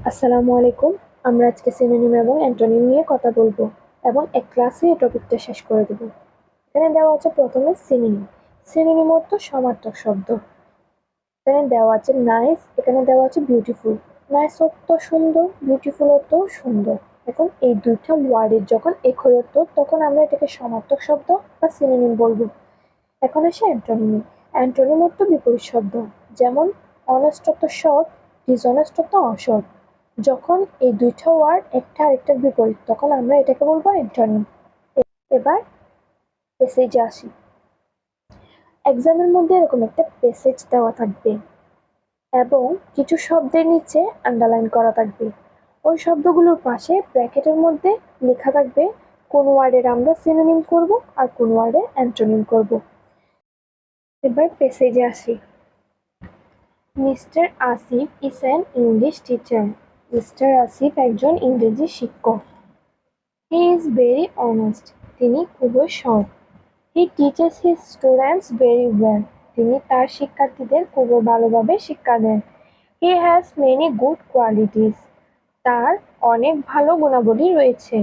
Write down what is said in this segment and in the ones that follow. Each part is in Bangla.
আসসালামু আলাইকুম। আমরা আজকে সিনোনিম এবং অ্যান্টোনিম নিয়ে কথা বলবো এবং এক ক্লাসে এই টপিকটা শেষ করে দেব। এখানে দেওয়া আছে প্রথমে সিনোনিম। সিনোনিম অর্থ সমার্থক শব্দ। এখানে দেওয়া আছে নাইস, এখানে দেওয়া আছে বিউটিফুল। নাইস অর্থ সুন্দর, বিউটিফুল অর্থ সুন্দর। এখন এই দুইটা ওয়ার্ডের যখন একই অর্থ তখন আমরা এটাকে সমার্থক শব্দ বা সিনোনিম বলবো। এখন আসে অ্যান্টোনিম। অ্যান্টোনিম অর্থ বিপরীত শব্দ, যেমন অনেস্ট অর্থ সৎ, ডিসঅনেস্ট অর্থ অসৎ। যখন এই দুইটা ওয়ার্ড একটা আরেকটার বিপরীত তখন আমরা এটাকে বলবো অ্যান্টোনিম। এবার প্যাসেজে আসি। এক্সামের মধ্যে এরকম একটা প্যাসেজ দেওয়া থাকবে এবং কিছু শব্দের নিচে আন্ডারলাইন করা থাকবে। ওই শব্দগুলোর পাশে ব্র্যাকেটের মধ্যে লেখা থাকবে কোন ওয়ার্ডের আমরা সিনোনিম করব আর কোন ওয়ার্ডের অ্যান্টোনিম করব। এবার প্যাসেজে আসি। Mr Asif is an English teacher. Mr Asif একজন ইংরেজি শিক্ষক। He is very honest. তিনি খুবই সৎ। He teaches his students very well. তিনি তার শিক্ষার্থীদের খুবই ভালোভাবে শিক্ষা দেন। He has many good qualities. তার অনেক ভালো গুণাবলী রয়েছে।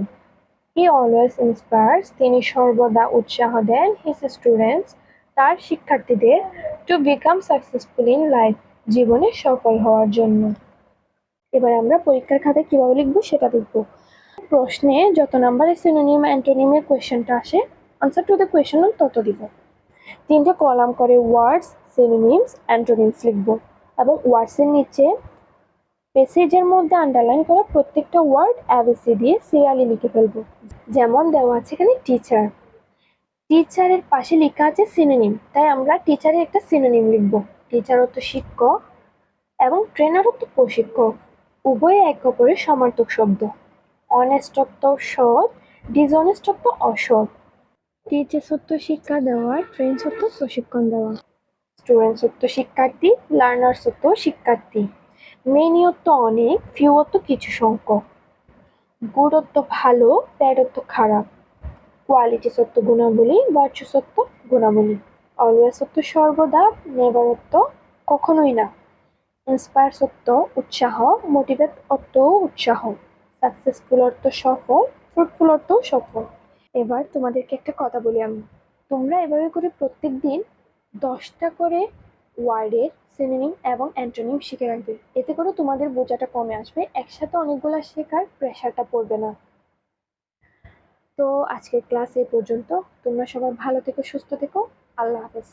He always inspires. তিনি সর্বদা উৎসাহ দেন হিজ স্টুডেন্টস, তার শিক্ষার্থীদের, to become successful in life, জীবনে সফল হওয়ার জন্য। এবার আমরা পরীক্ষার খাতায় কিভাবে লিখবো সেটা দেখব। প্রশ্নে যত নাম্বারের সিনোনিম অ্যান্টোনিমের কোয়েশ্চেনটা আসে, আনসার টু দ্য কোয়েশ্চেন তত দিব। 3টে কলাম করে ওয়ার্ডস, সিনোনিমস, অ্যান্টোনিমস লিখব এবং ওয়ার্ডসের নিচে প্যাসেজের মধ্যে আন্ডারলাইন করা প্রত্যেকটা ওয়ার্ড এবিসি দিয়ে সিরিয়ালি লিখে ফেলবো। যেমন দেওয়া আছে এখানে টিচার। টিচারের পাশে লেখা আছে সিনোনিম, তাই আমরা টিচারের একটা সিনোনিম লিখব। টিচার অর্থ শিক্ষক এবং ট্রেনার অর্থ প্রশিক্ষক। উভয়ে একে অপরের সমার্থক শব্দ। অনেস্ট অর্থ সৎ, ডিসঅনেস্ট অর্থ অসৎ। টিচার্স অর্থ শিক্ষা দেওয়া, ট্রেন্স অর্থ প্রশিক্ষণ দেওয়া। স্টুডেন্টস অর্থ শিক্ষার্থী, লার্নার্স অর্থ শিক্ষার্থী। মেনি অর্থ অনেক, ফিউ অর্থ কিছু সংখ্যক। গুড অর্থ ভালো, ব্যাড অর্থ খারাপ। কোয়ালিটিস অর্থ গুণাবলী, ভার্চুস অর্থ গুণাবলী। অলওয়েজ অর্থ সর্বদা, নেভার অর্থ কখনোই না। ইন্সপায়ার্স অর্থ উৎসাহ, মোটিভেট অর্থ উৎসাহ। সাকসেসফুল অর্থ সফল, ফ্রুটফুল অর্থ সফল। এবার তোমাদেরকে একটা কথা বলি আমি, তোমরা এভাবে করে প্রত্যেক দিন 10টা করে ওয়ার্ডের সিনোনিম এবং অ্যান্টোনিম শিখে রাখবে। এতে করে তোমাদের বোঝাটা কমে আসবে, একসাথে অনেকগুলো শেখার প্রেশারটা পড়বে না। তো আজকের ক্লাস এই পর্যন্ত। তোমরা সবাই ভালো থেকো, সুস্থ থেকো। আল্লাহ হাফেজ।